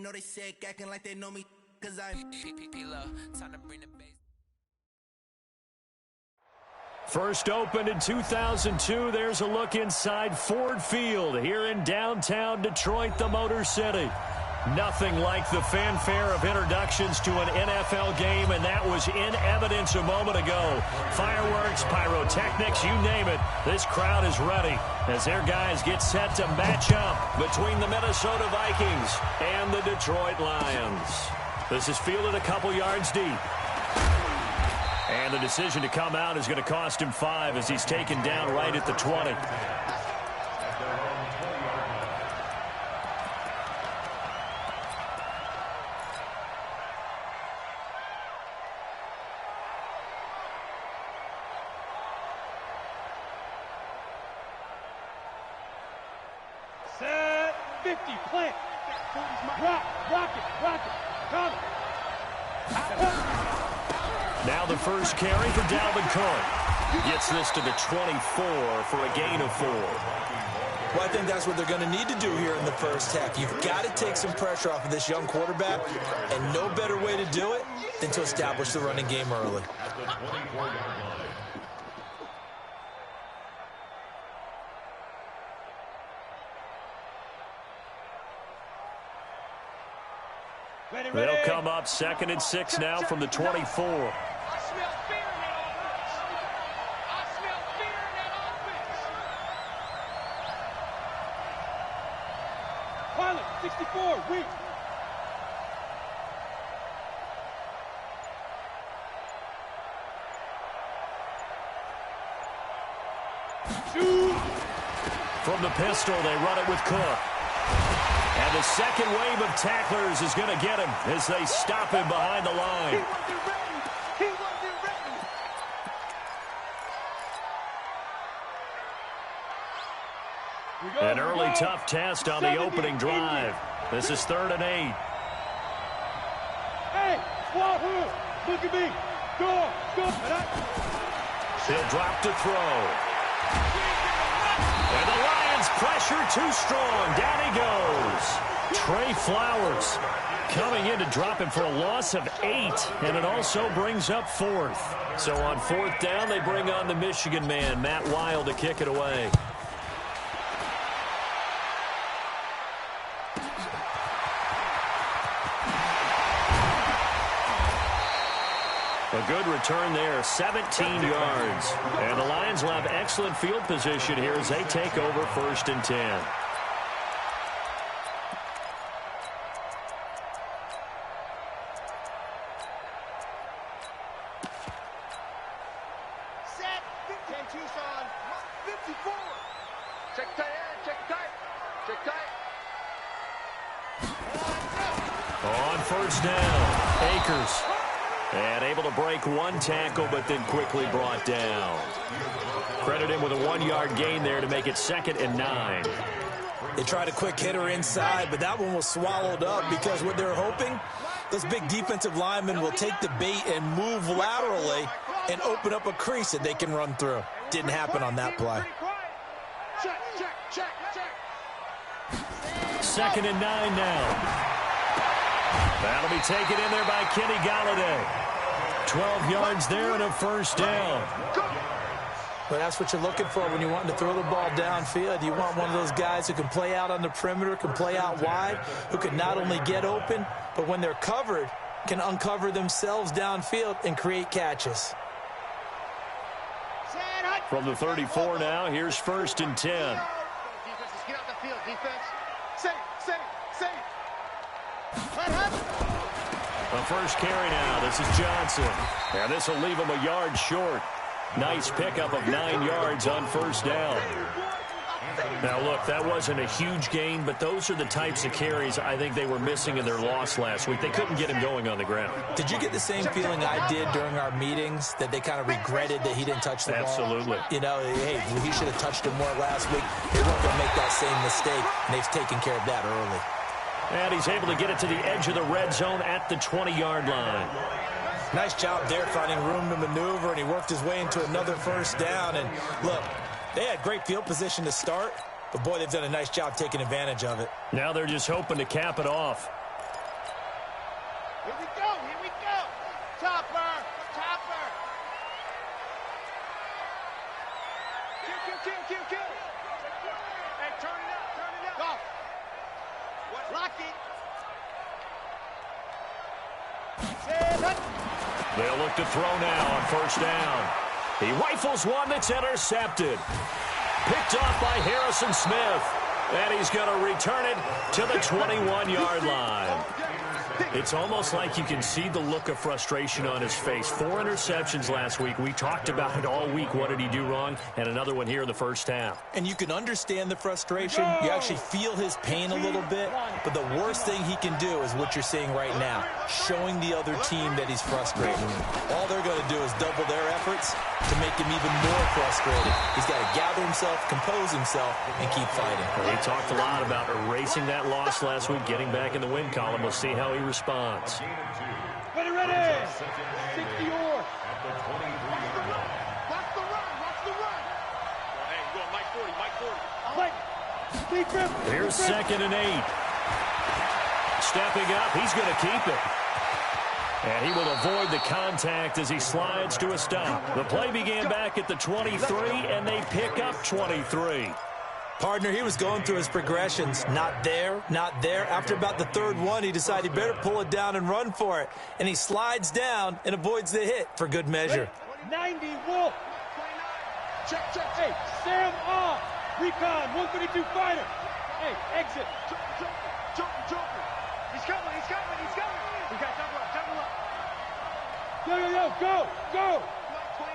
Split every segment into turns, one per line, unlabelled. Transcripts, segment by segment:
know they sick, acting like they know me, cause I'm time to bring the bass.
First opened in 2002, there's a look inside Ford Field here in downtown Detroit, the Motor City. Nothing like the fanfare of introductions to an NFL game, and that was in evidence a moment ago. Fireworks, pyrotechnics, you name it. This crowd is ready as their guys get set to match up between the Minnesota Vikings and the Detroit Lions. This is fielded a couple yards deep. And the decision to come out is going to cost him 5 as he's taken down right at the 20.
Set 50, plant. Rock it. Come.
Now the first carry for Dalvin Cook. Gets this to the 24 for a gain of 4.
Well, I think that's what they're going to need to do here in the first half. You've got to take some pressure off of this young quarterback, and no better way to do it than to establish the running game early.
They'll come up 2nd and 6 now from the 24.
64, weak.
From the pistol, they run it with Cook. And the second wave of tacklers is going to get him as they stop him behind the line. An early tough test on the opening drive. This is 3rd and 8.
Hey, Wahoo! Look at me. Go.
He'll drop to throw. And the Lions pressure too strong. Down he goes. Trey Flowers coming in to drop him for a loss of 8. And it also brings up 4th. So on 4th down, they bring on the Michigan man, Matt Wild, to kick it away. A good return there, 17 yards. And the Lions will have excellent field position here as they take over 1st and 10.
Set. 10 Tucson. 54. Check tight.
On 1st down, Akers. And able to break one tackle, but then quickly brought down. Credit him with a 1-yard gain there to make it 2nd and 9.
They tried a quick hitter inside, but that one was swallowed up because what they're hoping, those big defensive linemen will take the bait and move laterally and open up a crease that they can run through. Didn't happen on that play.
Check.
2nd and 9 now. That'll be taken in there by Kenny Golladay. 12 yards there and a 1st down.
But that's what you're looking for when you want to throw the ball downfield. You want one of those guys who can play out on the perimeter, can play out wide, who can not only get open, but when they're covered, can uncover themselves downfield and create catches.
From the 34 now, here's 1st and 10.
Defense, get out the field, defense. Say.
The first carry now. This is Johnson. And this will leave him a yard short. Nice pickup of 9 yards on 1st down. Now, look, that wasn't a huge gain, but those are the types of carries I think they were missing in their loss last week. They couldn't get him going on the ground.
Did you get the same feeling I did during our meetings, that they kind of regretted that he didn't touch the ball?
Absolutely.
You know, hey, he should have touched him more last week. They weren't going to make that same mistake, and they've taken care of that early.
And he's able to get it to the edge of the red zone at the 20-yard line.
Nice job there finding room to maneuver, and he worked his way into another 1st down. And look, they had great field position to start, but boy, they've done a nice job taking advantage of it.
Now they're just hoping to cap it off.
Here we go, here we go. Topper, topper. Kill. Hey, turn it up. Go. Lock it.
They'll look to throw now on first down. He rifles one that's intercepted. Picked off by Harrison Smith. And he's going to return it to the 21-yard line. It's almost like you can see the look of frustration on his face. 4 interceptions last week. We talked about it all week. What did he do wrong? And another one here in the first half.
And you can understand the frustration. You actually feel his pain a little bit. But the worst thing he can do is what you're seeing right now, showing the other team that he's frustrated. All they're going to do is double their efforts to make him even more frustrated. He's got to gather himself, compose himself, and keep fighting.
Well, he talked a lot about erasing that loss last week, getting back in the win column. We'll see how he responds.
Ready. 60 yards. Watch the run. Hey, go Mike 40.
Here's 2nd and 8. Stepping up, he's going to keep it. And he will avoid the contact as he slides to a stop. The play began back at the 23, and they pick up 23.
Partner, he was going through his progressions. Not there. After about the 3rd one, he decided he better pull it down and run for it. And he slides down and avoids the hit for good measure.
90, Wolf. Check. Hey, Sam off. Recon, 152 fighter. Hey, exit. Jumper. He's coming. We got double up. Go. 29.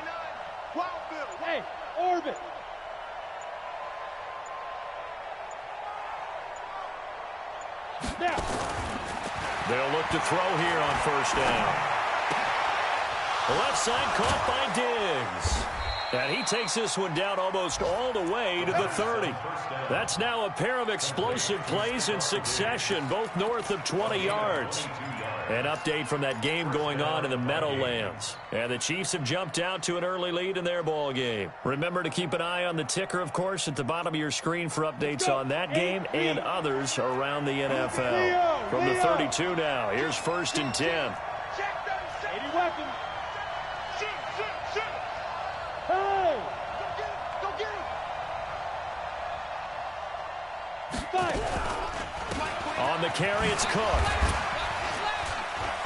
Wildville. Hey, orbit. Now.
They'll look to throw here on first down. The left side caught by Diggs. And he takes this one down almost all the way to the 30. That's now a pair of explosive plays in succession, both north of 20 yards. An update from that game going on in the Meadowlands. And the Chiefs have jumped out to an early lead in their ball game. Remember to keep an eye on the ticker, of course, at the bottom of your screen for updates on that game and others around the NFL. From the 32 now, here's 1st and 10.
80 weapons. Shoot. Hey! Go get him!
On the carry, it's Cook.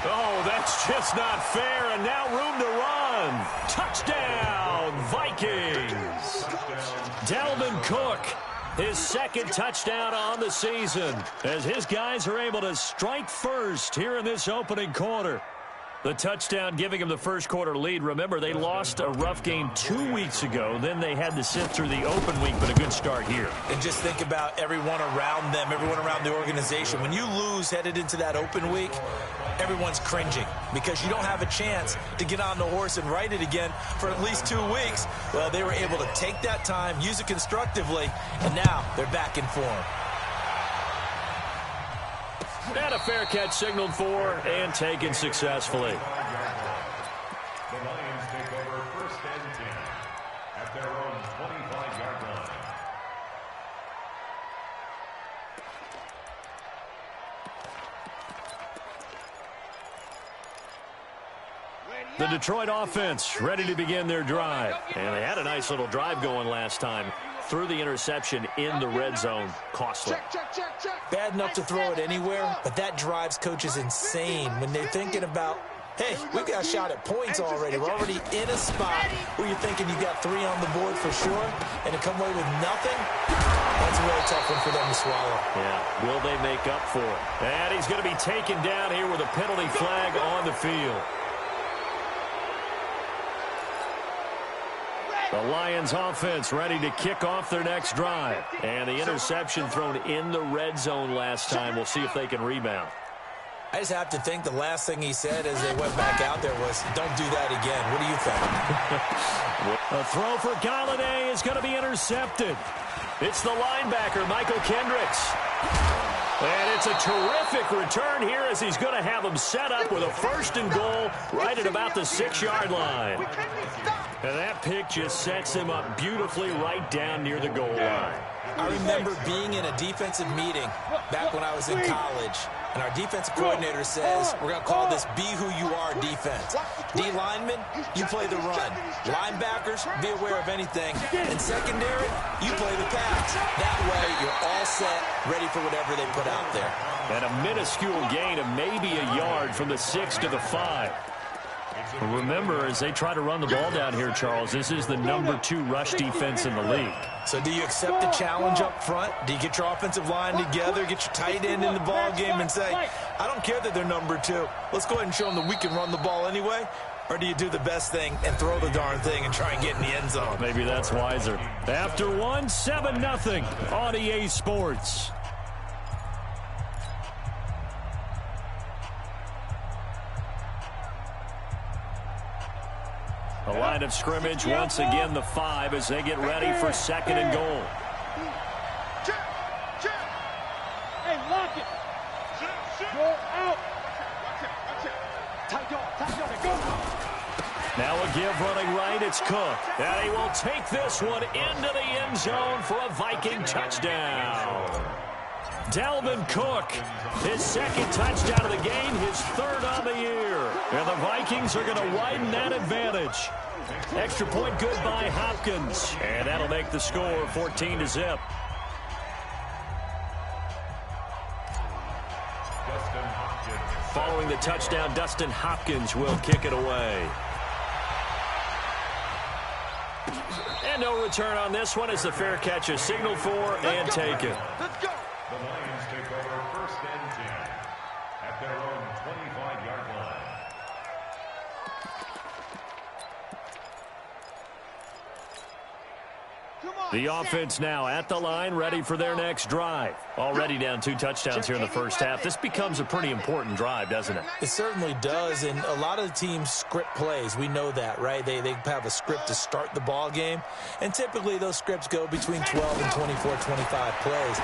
Oh, that's just not fair, and now room to run. Touchdown, Vikings. Dalvin Cook, his 2nd touchdown on the season, as his guys are able to strike first here in this opening quarter. The touchdown giving him the first quarter lead. Remember, they lost a rough game 2 weeks ago. Then they had to sit through the open week, but a good start here.
And just think about everyone around them, everyone around the organization. When you lose headed into that open week, everyone's cringing because you don't have a chance to get on the horse and ride it again for at least 2 weeks. Well, they were able to take that time, use it constructively, and now they're back in form.
And a fair catch signaled for and taken successfully.
The Lions take over 1st and 10 at their own 25-yard line.
The Detroit offense ready to begin their drive. And they had a nice little drive going last time. Threw the interception in the red zone. Costly.
Bad enough to throw it anywhere, but that drives coaches insane when they're thinking about, hey, we've got a shot at points already. We're already in a spot where you're thinking you got 3 on the board for sure, and to come away with nothing, that's a really tough one for them to swallow.
Yeah, will they make up for it? And he's going to be taken down here with a penalty flag on the field. The Lions offense ready to kick off their next drive. And the interception thrown in the red zone last time. We'll see if they can rebound.
I just have to think the last thing he said as they went back out there was, don't do that again. What do you think?
A throw for Galladay is going to be intercepted. It's the linebacker, Michael Kendricks. And it's a terrific return here as he's going to have him set up with a 1st and goal right at about the 6-yard line. And that pick just sets him up beautifully right down near the goal line.
I remember being in a defensive meeting back when I was in college, And our defensive coordinator says we're going to call this be who you are defense. D linemen, you play the run. Linebackers, be aware of anything. And secondary, you play the pass. That way, you're all set, ready for whatever they put out there.
And a minuscule gain of maybe a yard from the 6 to the 5. Remember, as they try to run the ball down here, Charles, this is the number 2 rush defense in the league.
So do you accept the challenge up front? Do you get your offensive line together, get your tight end in the ball game and say, I don't care that they're number 2. Let's go ahead and show them that we can run the ball anyway? Or do you do the best thing and throw the darn thing and try and get in the end zone?
Maybe that's wiser. After one, 7-0 on EA Sports. The line of scrimmage, once again, the 5 as they get ready for 2nd and goal.
Hey, lock it. Go out.
Now a give running right, it's Cook. And he will take this one into the end zone for a Viking touchdown. Dalvin Cook, his 2nd touchdown of the game, his 3rd on the year. And the Vikings are going to widen that advantage. Extra point good by Hopkins. And that'll make the score 14-0. Following the touchdown, Dustin Hopkins will kick it away. And no return on this one as the fair catch is signaled for and taken.
Let's go.
The Lions take over 1st and 10 at their own 25-yard line.
The offense now at the line, ready for their next drive. Already down 2 touchdowns here in the first half. This becomes a pretty important drive, doesn't it?
It certainly does, and a lot of the teams script plays. We know that, right? They have a script to start the ball game, and typically those scripts go between 12 and 24, 25 plays.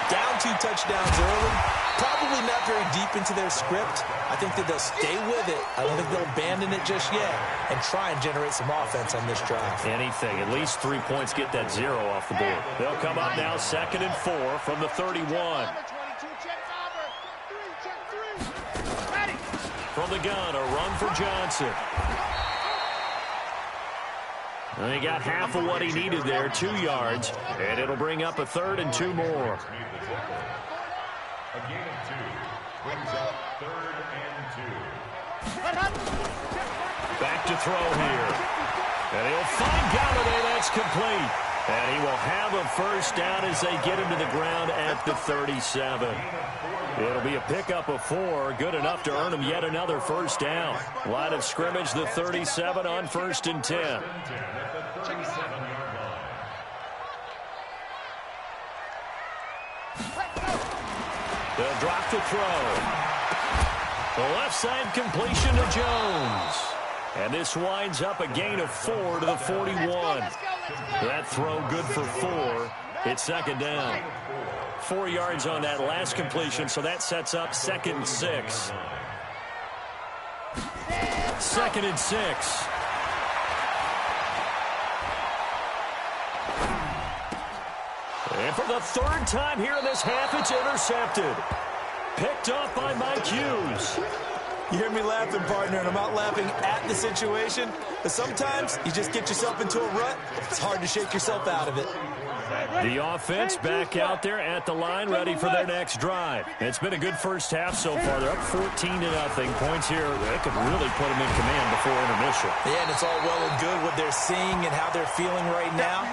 Down 2 touchdowns early, probably not very deep into their script. I think that they'll stay with it. I don't think they'll abandon it just yet and try and generate some offense on this drive.
Anything. At least 3 points get that 0 off the board. They'll come up now 2nd and 4 from the 31. From the gun, a run for Johnson. And he got half of what he needed there, 2 yards, and it'll bring up a 3rd and 2 more.
A gain of 2 brings up 3rd and 2.
Back to throw here. And he'll find Galladay. That's complete. And he will have a 1st down as they get him to the ground at the 37. It'll be a pickup of 4, good enough to earn him yet another 1st down. Line of scrimmage, the 37 on 1st and 10. They'll drop the throw. The left side completion to Jones. And this winds up a gain of 4 to the 41. That throw good for 4. It's 2nd down. 4 yards on that last completion, so that sets up 2nd and 6. 2nd and 6. And for the 3rd time here in this half, it's intercepted. Picked off by Mike Hughes.
You hear me laughing, partner, and I'm not laughing at the situation, but sometimes you just get yourself into a rut. It's hard to shake yourself out of it.
The offense back out there at the line, ready for their next drive. It's been a good first half so far. They're up 14-0. Points here, they could really put them in command before intermission.
Yeah, and it's all well and good what they're seeing and how they're feeling right now.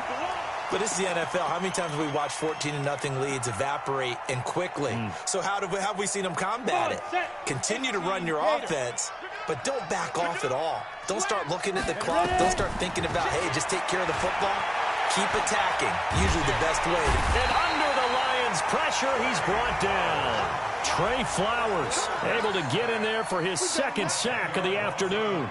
But this is the NFL. How many times have we watched 14-0 leads evaporate and quickly? So how have we seen them combat it? Continue to run your offense, but don't back off at all. Don't start looking at the clock. Don't start thinking about, hey, just take care of the football. Keep attacking. Usually the best way.
And under the Lions' pressure, he's brought down. Trey Flowers able to get in there for his 2nd sack of the afternoon.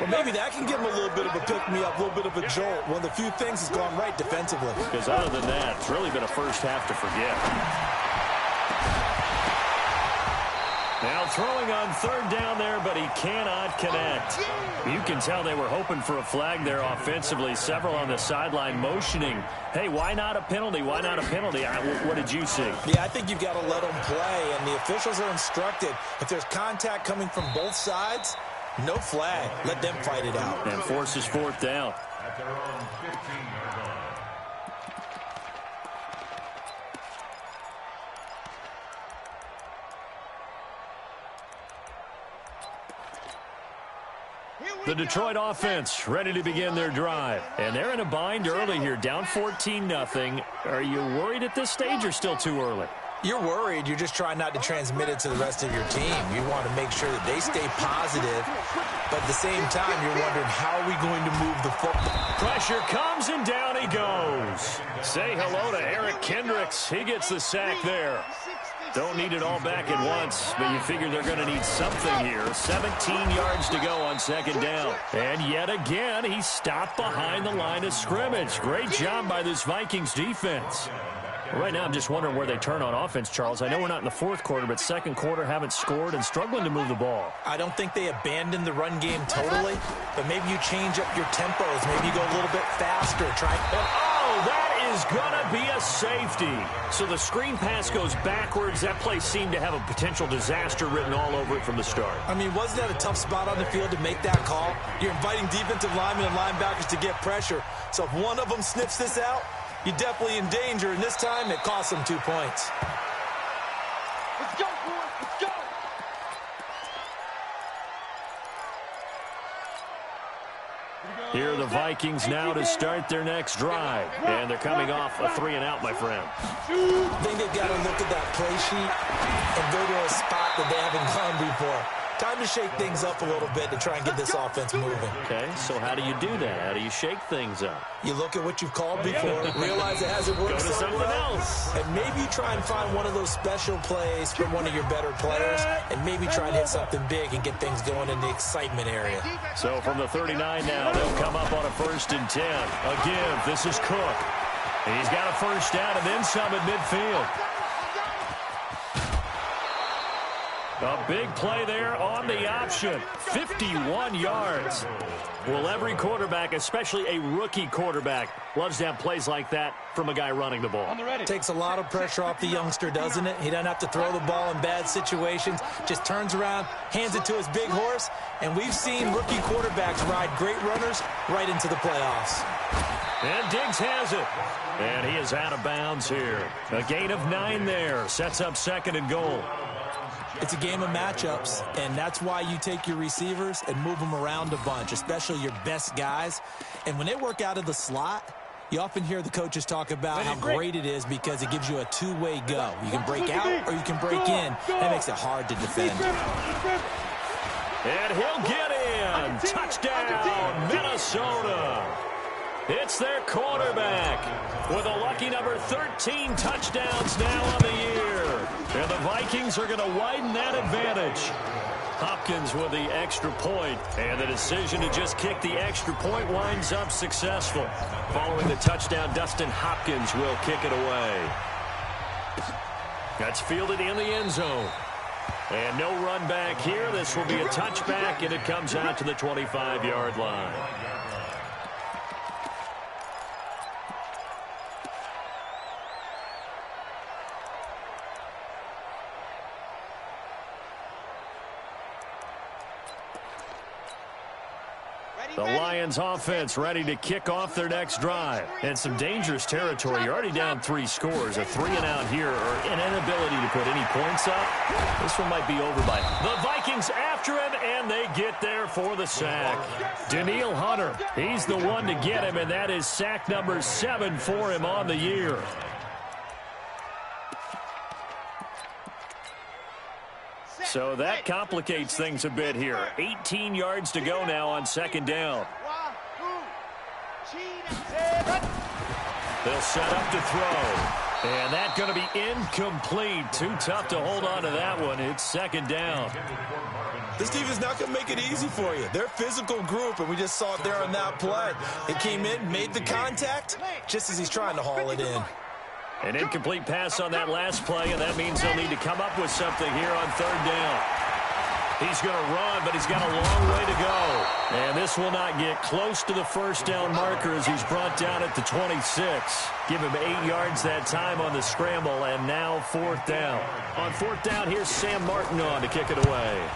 Well, maybe that can give him a little bit of a pick-me-up, a little bit of a jolt. One of the few things has gone right defensively.
Because other than that, it's really been a first half to forget. Now throwing on third down there, but he cannot connect. You can tell they were hoping for a flag there offensively. Several on the sideline motioning, hey, why not a penalty? Why not a penalty? What did you see?
Yeah, I think you've got to let them play, and the officials are instructed. If there's contact coming from both sides, no flag. Let them fight it out.
And forces fourth down.
At their own 15-yard line.
The Detroit offense ready to begin their drive. And they're in a bind early here, down 14-0. Are you worried at this stage or still too early?
You're worried. You're just trying not to transmit it to the rest of your team. You want to make sure that they stay positive, but at the same time, you're wondering, how are we going to move the football?
Pressure comes, and down he goes. Say hello to Eric Kendricks. He gets the sack there. Don't need it all back at once, but you figure they're going to need something here. 17 yards to go on second down. And yet again, he stopped behind the line of scrimmage. Great job by this Vikings defense. Right now, I'm just wondering where they turn on offense, Charles. I know we're not in the fourth quarter, but second quarter haven't scored and struggling to move the ball.
I don't think they abandoned the run game totally, but maybe you change up your tempos. Maybe you go a little bit faster.
That is going to be a safety. So the screen pass goes backwards. That play seemed to have a potential disaster written all over it from the start.
I mean, wasn't that a tough spot on the field to make that call? You're inviting defensive linemen and linebackers to get pressure. So if one of them sniffs this out, you're definitely in danger, and this time it cost them 2 points.
Let's go, boys. Let's go.
Here are the Vikings now to start their next drive. And they're coming off a 3-and-out, my friend.
I think they've got to look at that play sheet and go to a spot that they haven't gone before. Time to shake things up a little bit to try and get this offense moving.
Okay, so how do you do that? How do you shake things up?
You look at what you've called before, realize it hasn't worked
Go to something else.
and maybe try and find one of those special plays from one of your better players, and maybe try and hit something big and get things going in the excitement area.
So from the 39 now, they'll come up on a 1st and 10. Again, this is Cook. He's got a first down and then some at midfield. A big play there on the option. 51 yards. Well, every quarterback, especially a rookie quarterback, loves to have plays like that from a guy running the ball.
Takes a lot of pressure off the youngster, doesn't it? He doesn't have to throw the ball in bad situations. Just turns around, hands it to his big horse. And we've seen rookie quarterbacks ride great runners right into the playoffs.
And Diggs has it. And he is out of bounds here. A gain of 9 there. Sets up 2nd and goal.
It's a game of matchups, and that's why you take your receivers and move them around a bunch, especially your best guys. And when they work out of the slot, you often hear the coaches talk about how great it is because it gives you a two-way go. You can break out or you can break in. That makes it hard to defend.
And he'll get in. Touchdown, Minnesota. It's their quarterback with a lucky number 13 touchdowns now on the year. And the Vikings are going to widen that advantage. Hopkins with the extra point, and the decision to just kick the extra point winds up successful. Following the touchdown, Dustin Hopkins will kick it away. That's fielded in the end zone. And no run back here. This will be a touchback, and it comes out to the 25-yard line. The Lions offense ready to kick off their next drive. And some dangerous territory. You're already down 3 scores. A 3-and-out here or an inability to put any points up. This one might be over by. The Vikings after him, and they get there for the sack. Danielle Hunter, he's the one to get him, and that is sack number 7 for him on the year. So that complicates things a bit here. 18 yards to go now on 2nd down. They'll set up to throw. And that's going to be incomplete. Too tough to hold on to that one. It's 2nd down.
This team is not going to make it easy for you. They're a physical group, and we just saw it there on that play. It came in, made the contact, just as he's trying to haul it in.
An incomplete pass on that last play, and that means they'll need to come up with something here on 3rd down. He's going to run, but he's got a long way to go. And this will not get close to the first down marker as he's brought down at the 26. Give him 8 yards that time on the scramble, and now 4th down. On 4th down, here's Sam Martin on to kick it away.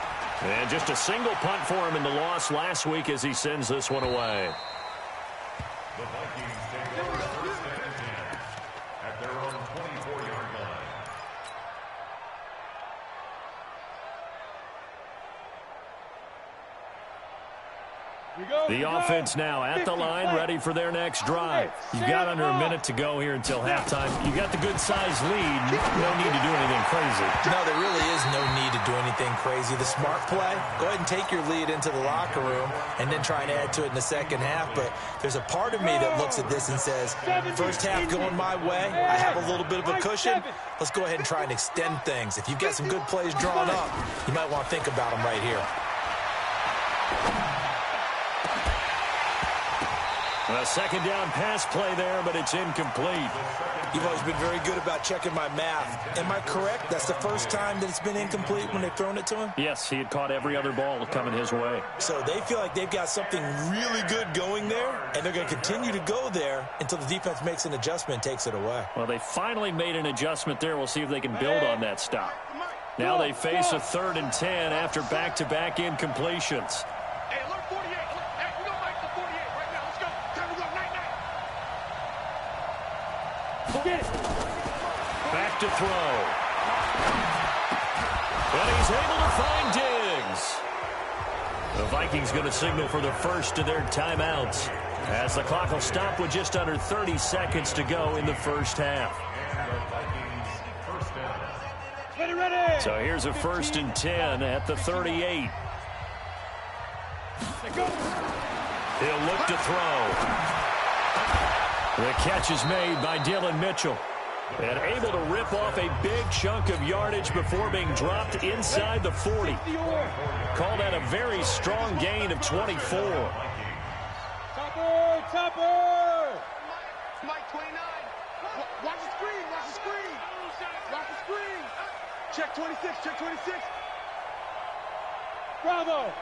And just a single punt for him in the loss last week as he sends this one away.
The Vikings take over 1st and 10 at their own 24-yard line.
The offense now at the line, ready for their next drive. You've got under a minute to go here until halftime. You got the good-sized lead. No need to do anything crazy.
No, there really is no need to do anything crazy. The smart play, go ahead and take your lead into the locker room and then try and add to it in the second half. But there's a part of me that looks at this and says, first half going my way, I have a little bit of a cushion. Let's go ahead and try and extend things. If you've got some good plays drawn up, you might want to think about them right here.
A second down pass play there, but it's incomplete.
You've always been very good about checking my math. Am I correct? That's the first time that it's been incomplete when they've thrown it to him?
Yes, he had caught every other ball coming his way.
So they feel like they've got something really good going there, and they're going to continue to go there until the defense makes an adjustment and takes it away.
Well, they finally made an adjustment there. We'll see if they can build on that stop. Now they face a 3rd and 10 after back-to-back incompletions.
Hey, alert 48. Hey, we don't like the 48 right now. Let's go. Time to go. Night. Get it.
Back to throw. And he's able to find Diggs. The Vikings going to signal for the first of their timeouts as the clock will stop with just under 30 seconds to go in the first half.
Ready.
So here's a 1st and 10 at the 38. He'll look to throw. The catch is made by Dylan Mitchell. And able to rip off a big chunk of yardage before being dropped inside the 40. Called that a very strong gain of 24.
Topper! Mike 29. Watch the screen. Watch the screen. Check 26. Bravo.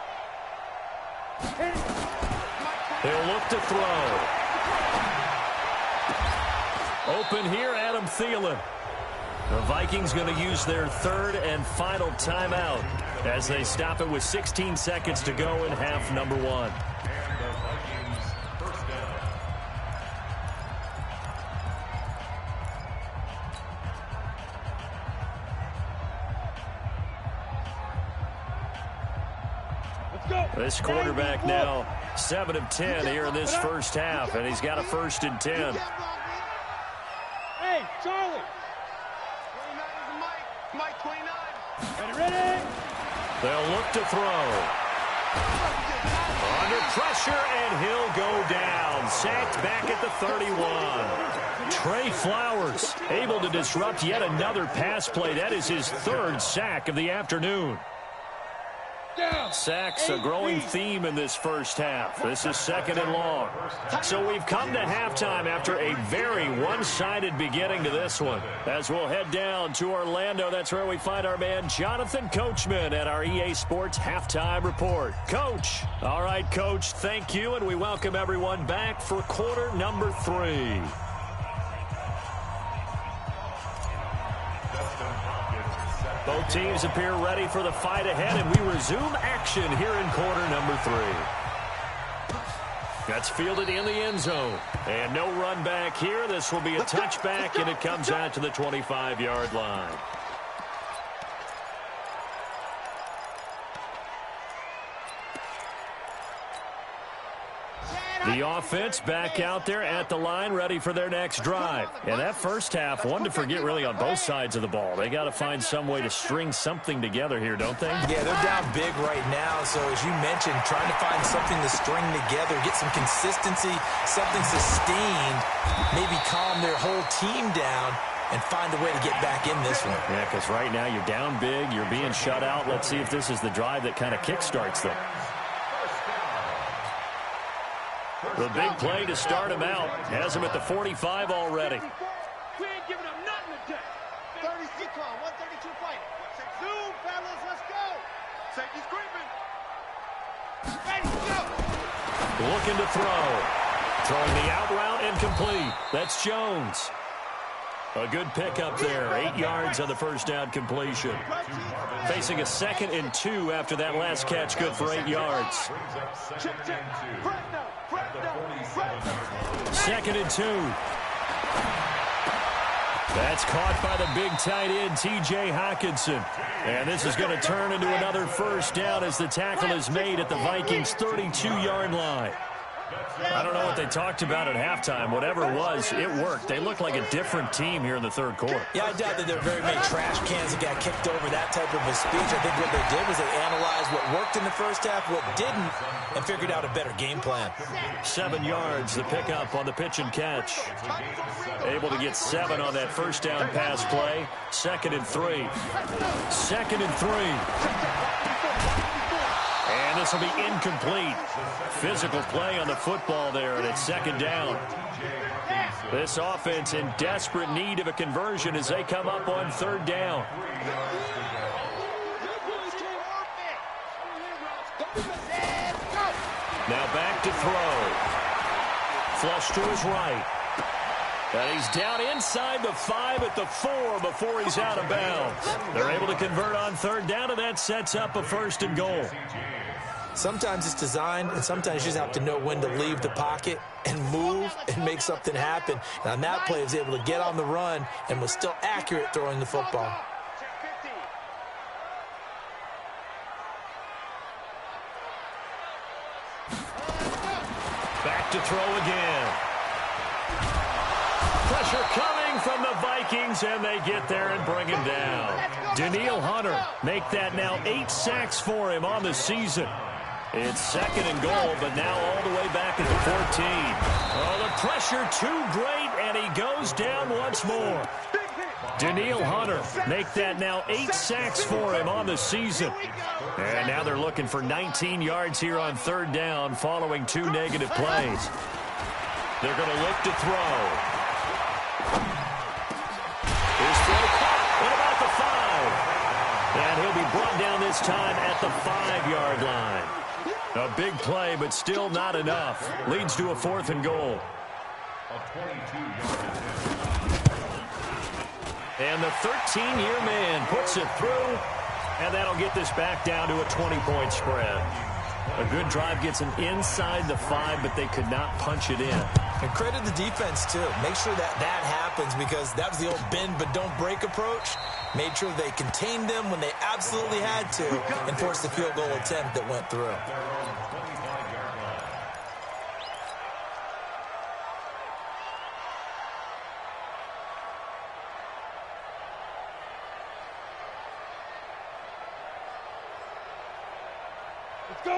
They'll look to throw. Open here, Adam Thielen. The Vikings going to use their 3rd and final timeout as they stop it with 16 seconds to go in half number 1. This quarterback now 7 of 10 here in this first half, and he's got a 1st and 10.
Hey, Charlie. 29 is Mike 29. Ready.
They'll look to throw. Under pressure, and he'll go down. Sacked back at the 31. Trey Flowers able to disrupt yet another pass play. That is his 3rd sack of the afternoon. Sacks a growing theme in this first half. This is 2nd and long. So we've come to halftime after a very one-sided beginning to this one. As we'll head down to Orlando, that's where we find our man Jonathan Coachman at our EA Sports Halftime Report. Coach. All right, Coach, thank you, and we welcome everyone back for quarter number 3. Both teams appear ready for the fight ahead, and we resume action here in quarter number 3. That's fielded in the end zone. And no run back here. This will be a touchback, and it comes out to the 25-yard line. The offense back out there at the line, ready for their next drive. And that first half, one to forget really on both sides of the ball. They got to find some way to string something together here, don't they?
Yeah, they're down big right now. So as you mentioned, trying to find something to string together, get some consistency, something sustained, maybe calm their whole team down and find a way to get back in this one.
Yeah, because right now you're down big, you're being shut out. Let's see if this is the drive that kind of kickstarts them. The big play to start him out. Has him at the 45 already.
We ain't giving up nothing today. 36 on 132 fight. Zoom, fellas, let's go. Safety's creeping.
Looking to throw. Throwing the out route and complete. That's Jones. A good pickup there. 8 yards on the first down completion. Facing a 2nd and 2 after that last catch. Good for 8 yards. 2nd and 2. That's caught by the big tight end, T.J. Hockenson. And this is going to turn into another first down as the tackle is made at the Vikings' 32-yard line. I don't know what they talked about at halftime. Whatever it was, it worked. They look like a different team here in the third quarter.
Yeah, I doubt that there were very many trash cans that got kicked over, that type of a speech. I think what they did was they analyzed what worked in the first half, what didn't, and figured out a better game plan.
7 yards, the pickup on the pitch and catch. Able to get 7 on that first down pass play. 2nd and 3. 2nd and 3. And this will be incomplete. Physical play on the football there, and it's 2nd down. This offense in desperate need of a conversion as they come up on 3rd down. Now back to throw. Flush to his right. And he's down inside the 5 at the 4 before he's out of bounds. They're able to convert on 3rd down, and that sets up a 1st and goal.
Sometimes it's designed, and sometimes you just have to know when to leave the pocket and move and make something happen. And on that play, he was able to get on the run and was still accurate throwing the football.
Back to throw again. Pressure coming from the Vikings, and they get there and bring him down. Danielle Hunter make that now 8 sacks for him on the season. It's 2nd and goal, but now all the way back at the 14. Oh, the pressure too great, and he goes down once more. Danielle Hunter make that now 8 sacks for him on the season. And now they're looking for 19 yards here on 3rd down following 2 negative plays. They're going to look to throw. His throw caught at about the 5. And he'll be brought down this time at the 5-yard line. A big play, but still not enough. Leads to a 4th and goal. And the 13-year man puts it through, and that'll get this back down to a 20-point spread. A good drive gets them inside the 5, but they could not punch it in.
And credit the defense, too. Make sure that happens, because that was the old bend but don't break approach. Made sure they contained them when they absolutely had to and forced the field goal attempt that went through.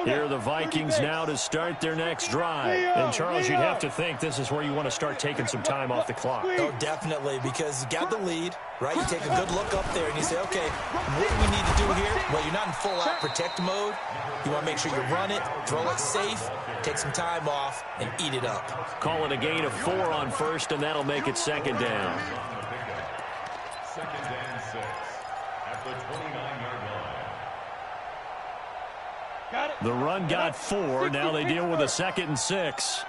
Here are the Vikings now to start their next drive. And, Charles, you'd have to think this is where you want to start taking some time off the clock.
Oh, definitely, because you got the lead, right? You take a good look up there and you say, okay, what do we need to do here? Well, you're not in full-out protect mode. You want to make sure you run it, throw it safe, take some time off, and eat it up.
Call it a gain of 4 on 1st, and that'll make it 2nd down.
2nd and 6 at the 29-yard line.
The run got 4. Now they deal with a 2nd and 6.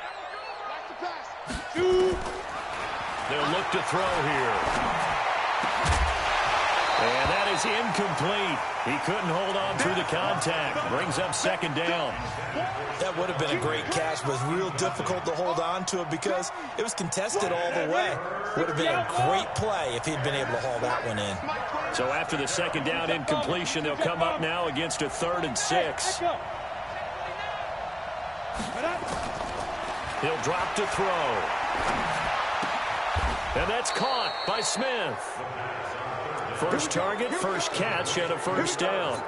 They'll look to throw here. And that is incomplete. He couldn't hold on through the contact. Brings up 2nd down.
That would have been a great catch, but it was real difficult to hold on to it because it was contested all the way. Would have been a great play if he'd been able to haul that one in.
So after the 2nd down incompletion, they'll come up now against a 3rd and 6. He'll drop to throw. And that's caught by Smith. First target, first catch, and a 1st down.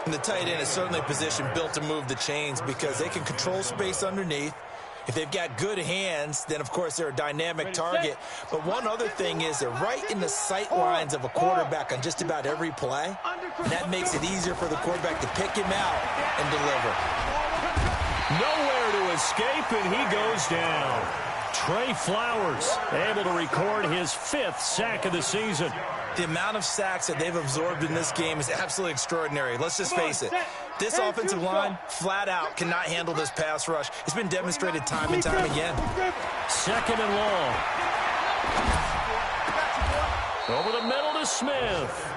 And the tight end is certainly a position built to move the chains because they can control space underneath. If they've got good hands, then, of course, they're a dynamic target. But one other thing is they're right in the sight lines of a quarterback on just about every play. And that makes it easier for the quarterback to pick him out and deliver.
Nowhere to escape, and he goes down. Trey Flowers able to record his 5th sack of the season.
The amount of sacks that they've absorbed in this game is absolutely extraordinary. Let's just face it. This offensive line, flat out, cannot handle this pass rush. It's been demonstrated time and time again.
Second and long. Over the middle to Smith.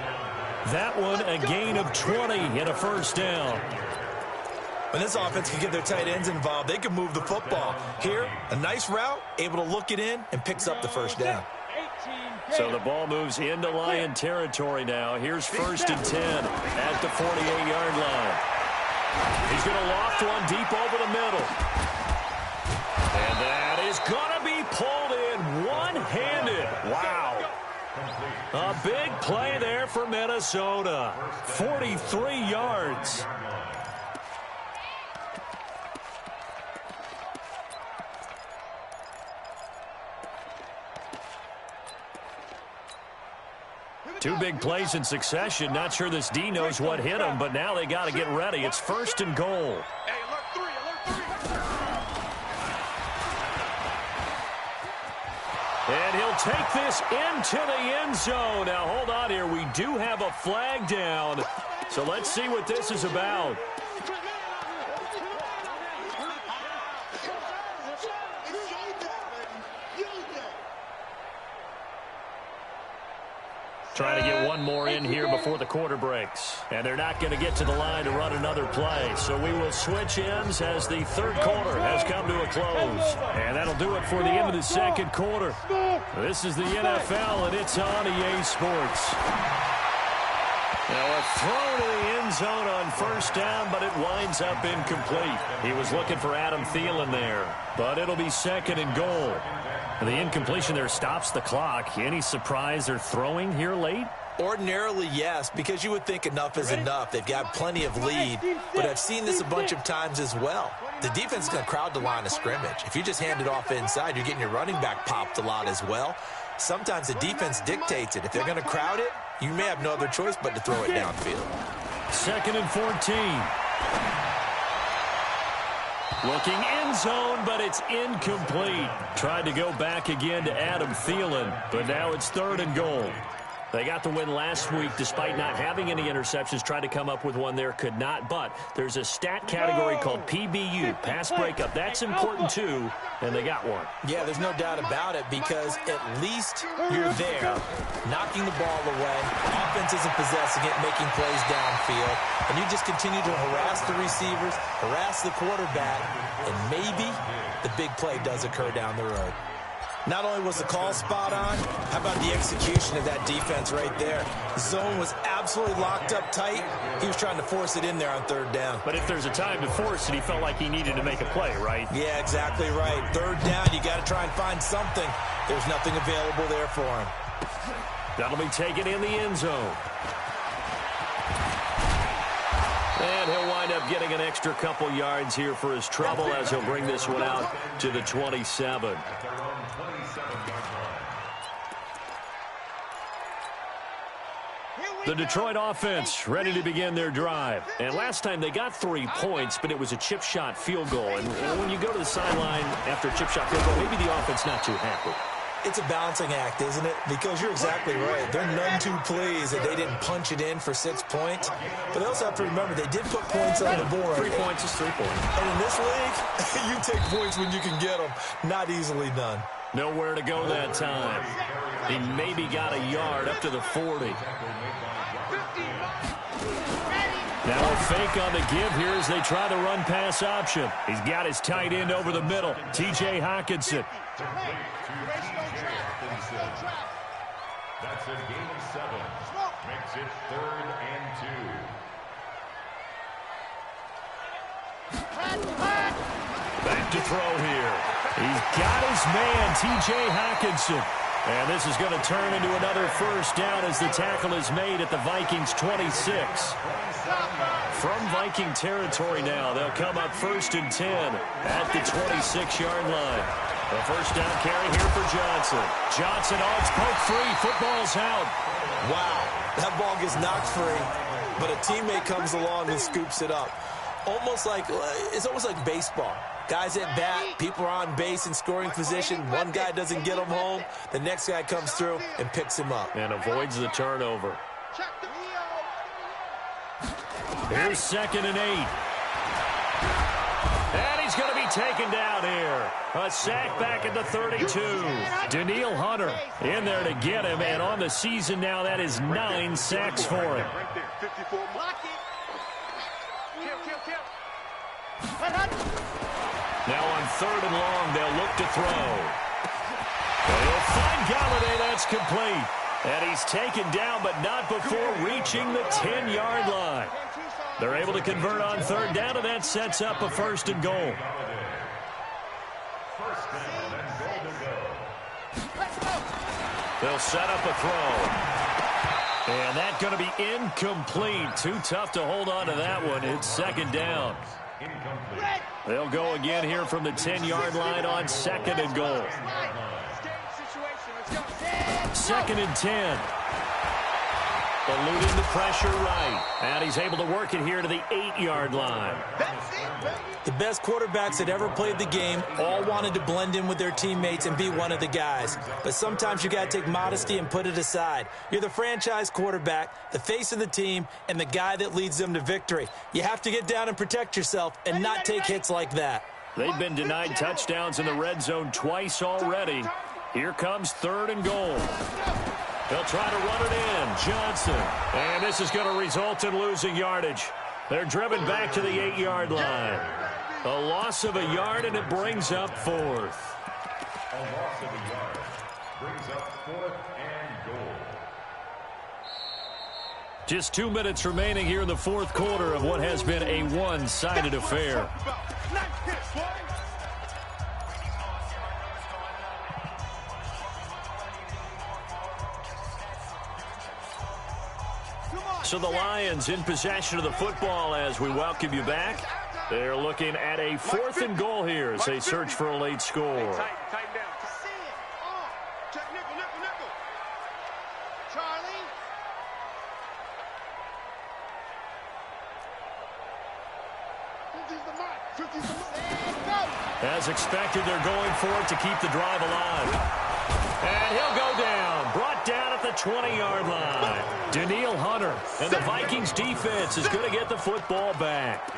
That one a gain of 20 and a first down.
When this offense can get their tight ends involved, they can move the football. Here, a nice route, able to look it in, and picks up the first down.
So the ball moves into Lion territory now. Here's 1st and 10 at the 48-yard line. He's going to loft one deep over the middle. And that is going to be pulled in one-handed. Wow. A big play there for Minnesota. 43 yards. Two big plays in succession. Not sure this D knows what hit him, but now they got to get ready. It's 1st and goal. And he'll take this into the end zone. Now, hold on here. We do have a flag down. So let's see what this is about. Trying to get one more in here before the quarter breaks. And they're not going to get to the line to run another play. So we will switch ends as the third quarter has come to a close. And that'll do it for the end of the second quarter. This is the NFL, and it's on EA Sports. Now a throw to the end zone on first down, but it winds up incomplete. He was looking for Adam Thielen there, but it'll be 2nd and goal. The incompletion there stops the clock. Any surprise they're throwing here late?
Ordinarily, yes, because you would think enough is enough. They've got plenty of lead, but I've seen this a bunch of times as well. The defense is going to crowd the line of scrimmage. If you just hand it off inside, you're getting your running back popped a lot as well. Sometimes the defense dictates it. If they're going to crowd it, you may have no other choice but to throw it downfield.
2nd and 14. Looking end zone, but it's incomplete. Tried to go back again to Adam Thielen, but now it's 3rd and goal. They got the win last week despite not having any interceptions. Tried to come up with one there, could not. But there's a stat category called PBU, pass breakup. That's important too, and they got one.
Yeah, there's no doubt about it because at least you're there, knocking the ball away. Offense isn't possessing it, making plays downfield. And you just continue to harass the receivers, harass the quarterback, and maybe the big play does occur down the road. Not only was the call spot on, how about the execution of that defense right there? The zone was absolutely locked up tight. He was trying to force it in there on 3rd down.
But if there's a time to force it, he felt like he needed to make a play, right?
Yeah, exactly right. 3rd down, you got to try and find something. There's nothing available there for him.
That'll be taken in the end zone. And he'll wind up getting an extra couple yards here for his trouble as he'll bring this one out to the 27. The Detroit offense ready to begin their drive. And last time they got 3 points, but it was a chip shot field goal. And when you go to the sideline after a chip shot field goal, maybe the offense not too happy.
It's a balancing act, isn't it? Because you're exactly right. They're none too pleased that they didn't punch it in for 6 points. But they also have to remember they did put points on the board.
3 points is 3 points.
And in this league, you take points when you can get them. Not easily done.
Nowhere to go that time. He maybe got a yard up to the 40. Now a fake on the give here as they try the run-pass option. He's got his tight end over the middle, T.J. Hockenson.
That's a gain of 7. Makes it 3rd and 2.
Back to throw here. He's got his man, T.J. Hockenson. And this is going to turn into another first down as the tackle is made at the Vikings 26. From Viking territory now, they'll come up 1st and 10 at the 26-yard line. The first down carry here for Johnson. Johnson, oh, it's poked free. Football's out.
Wow, that ball gets knocked free, but a teammate comes along and scoops it up. almost like baseball. Guys at bat, people are on base in scoring position. One guy doesn't get him home. The next guy comes through and picks him up.
And avoids the turnover. Here's 2nd and 8. And he's going to be taken down here. A sack back at the 32. Daniil Hunter in there to get him. And on the season now, that is 9 sacks for him. Now on 3rd and long, they'll look to throw. They'll find Galladay. That's complete. And he's taken down, but not before reaching the 10-yard line. They're able to convert on 3rd down, and that sets up a 1st and goal. They'll set up a throw. And that's going to be incomplete. Too tough to hold on to that one. It's 2nd down. They'll go again here from the 10-yard line on 2nd and goal. 2nd and 10. Eluding the pressure right. And he's able to work it here to the 8-yard line.
The best quarterbacks that ever played the game all wanted to blend in with their teammates and be one of the guys. But sometimes you got to take modesty and put it aside. You're the franchise quarterback, the face of the team, and the guy that leads them to victory. You have to get down and protect yourself and not take hits like that.
They've been denied touchdowns in the red zone twice already. Here comes 3rd and goal. They'll try to run it in. Johnson. And this is going to result in losing yardage. They're driven back to the 8-yard line. A loss of a yard, and it brings up 4th.
A loss of a yard brings up 4th and goal.
Just 2 minutes remaining here in the 4th quarter of what has been a one-sided affair. So the Lions in possession of the football as we welcome you back. They're looking at a 4th and goal here as they search for a late score.
Tighten down. Check nickel. Charlie.
As expected, they're going for it to keep the drive alive. And he'll go down. Brought down at the 20-yard line. Daniil Hunter. And the Vikings defense is going to get the football back.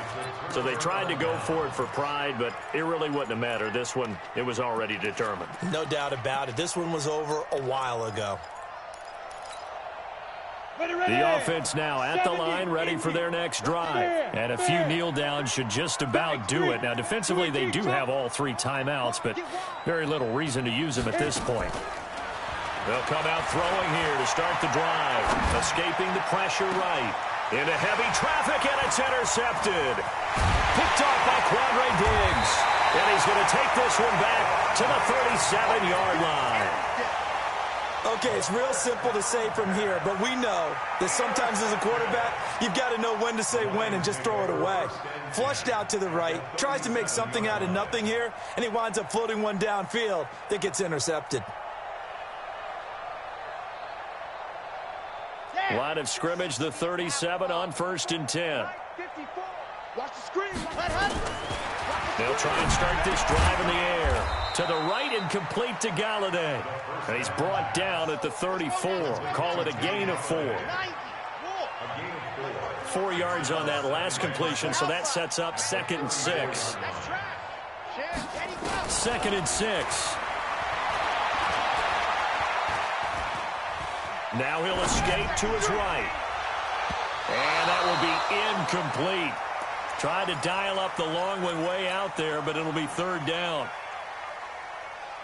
So they tried to go for it for pride, but it really wouldn't have mattered. This one, it was already determined.
No doubt about it. This one was over a while ago.
The offense now at the line, ready for their next drive. And a few kneel downs should just about do it. Now, defensively, they do have all 3 timeouts, but very little reason to use them at this point. They'll come out throwing here to start the drive. Escaping the pressure right. Into heavy traffic, and it's intercepted. Picked off by Quandre Diggs. And he's going to take this one back to the 37-yard line.
Okay, it's real simple to say from here, but we know that sometimes as a quarterback, you've got to know when to say when and just throw it away. Flushed out to the right, tries to make something out of nothing here, and he winds up floating one downfield that gets intercepted.
Line of scrimmage, the 37 on 1st and 10.
Watch the screen.
They'll try and start this drive in the air. To the right and complete to Galladay. And he's brought down at the 34. Call it a gain of 4. 4 yards on that last completion, so that sets up 2nd and 6. 2nd and 6. Now he'll escape to his right. And that will be incomplete. Tried to dial up the long one way out there, but it'll be 3rd down.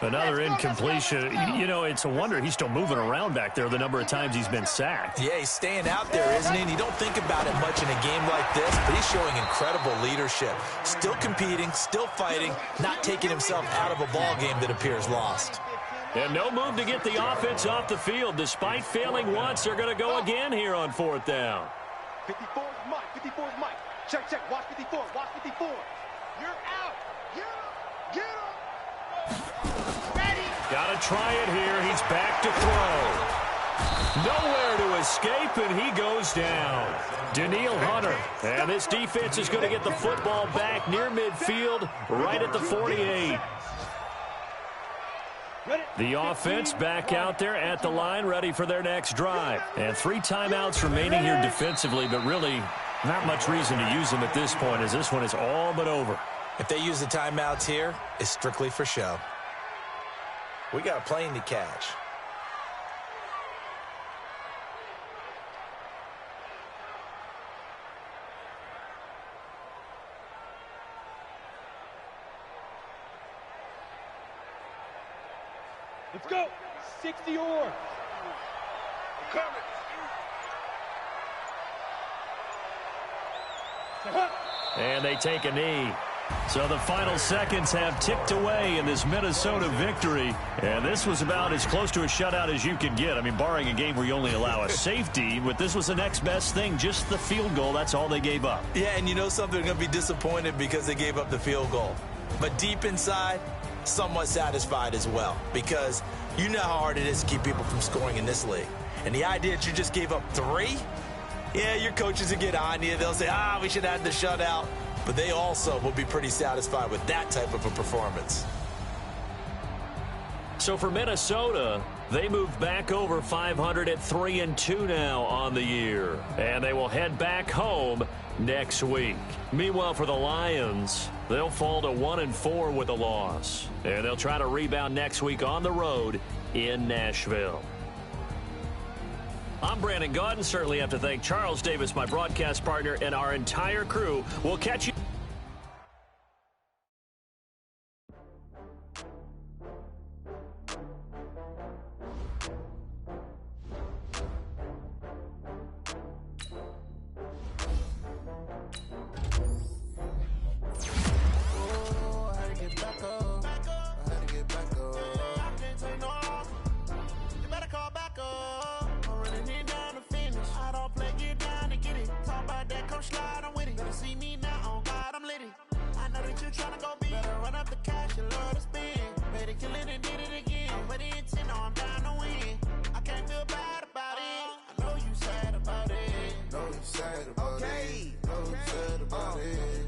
Another incompletion. You know, it's a wonder he's still moving around back there the number of times he's been sacked.
Yeah, he's staying out there, isn't he? And you don't think about it much in a game like this, but he's showing incredible leadership. Still competing, still fighting, not taking himself out of a ball game that appears lost.
And no move to get the offense off the field. Despite failing once, they're going to go again here on 4th down.
54 is Mike. 54 is Mike. Check. Watch 54. Watch 54. You're out. Get him. Ready.
Got to try it here. He's back to throw. Nowhere to escape, and he goes down. Daniil Hunter. And this defense is going to get the football back near midfield, right at the 48. The offense back out there at the line, ready for their next drive. And 3 timeouts remaining here defensively, but really not much reason to use them at this point, as this one is all but over.
If they use the timeouts here, it's strictly for show. We got a plane to catch.
Let's go. 60 or. I'm coming.
And they take a knee. So the final seconds have ticked away in this Minnesota victory. And this was about as close to a shutout as you could get. I mean, barring a game where you only allow a safety, but this was the next best thing, just the field goal. That's all they gave up.
Yeah, and you know something, they're going to be disappointed because they gave up the field goal. But deep inside, somewhat satisfied as well, because you know how hard it is to keep people from scoring in this league. And the idea that you just gave up 3, yeah, your coaches will get on you. They'll say, we should have had the shutout. But they also will be pretty satisfied with that type of a performance.
So for Minnesota, they move back over 500 at 3-2 now on the year. And they will head back home next week. Meanwhile, for the Lions, they'll fall to 1-4 with a loss. And they'll try to rebound next week on the road in Nashville. I'm Brandon Gaudin. Certainly have to thank Charles Davis, my broadcast partner, and our entire crew. We'll catch you.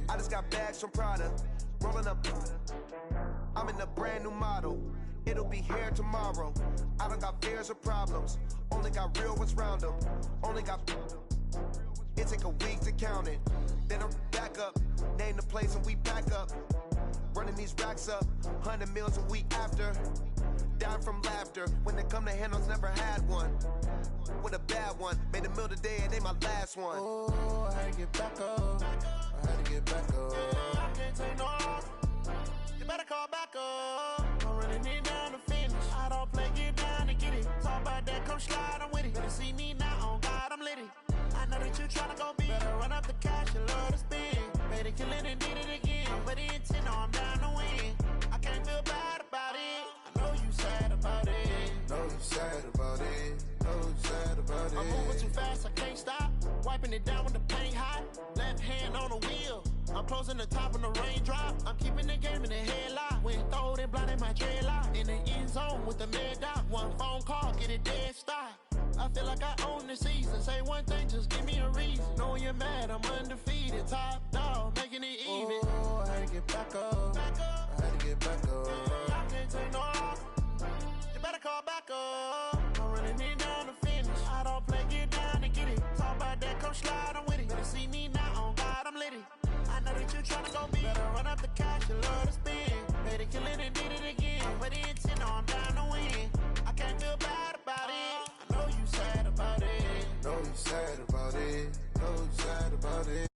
I just got bags from Prada, rolling up. I'm in a brand new model. It'll be here tomorrow. I don't got fears or problems. Only got real ones round them. Only got. It take a week to count it. Then I'm back up. Name the place and we back up. Running these racks up. 100 meals a week after. Down from laughter. When they come to handles, never had one. With a bad one. Made a meal today and they my last one.
Oh, I had to get back up. I had to get back up. I can't take no off. You better call back up. I'm running it down to finish. I don't play, get down to get it. Talk about that, come slide, I'm with it. Better see me now, on God, I'm litty. I know that you tryna go big. Better run up the cash, you love to spend. Made a killing and did it again. But the intent, no, I'm down to win. I can't feel bad about it. I know you sad about it.
Know you sad about it. Know you sad about it.
I'm moving too fast, I can't stop. Wiping it down when the paint hot. Left hand on the wheel. I'm closing the top when the raindrop. I'm keeping the game in the headlock. When throwed and blinded my dreadlock. In the end zone with the mad dot. One phone call, get it dead stop. I feel like I own the season. Say one thing, just give me a reason. Knowing you're mad, I'm undefeated. Top dog, making it even.
Oh, I had to get back up. I had to get back up.
I can't take no off. You better call back up. I'm running it down to finish. I don't play, get down to get it. Talk about that, come slide, I'm with it. Better see me now, on God, I'm litty. I know that you tryna go big. Better run up the cash, you love to spend. Made a killing and did it again. But the intent, no, I'm down to win. I can't feel bad about it. I know you sad about it.
Know you sad about it. Know you sad about it.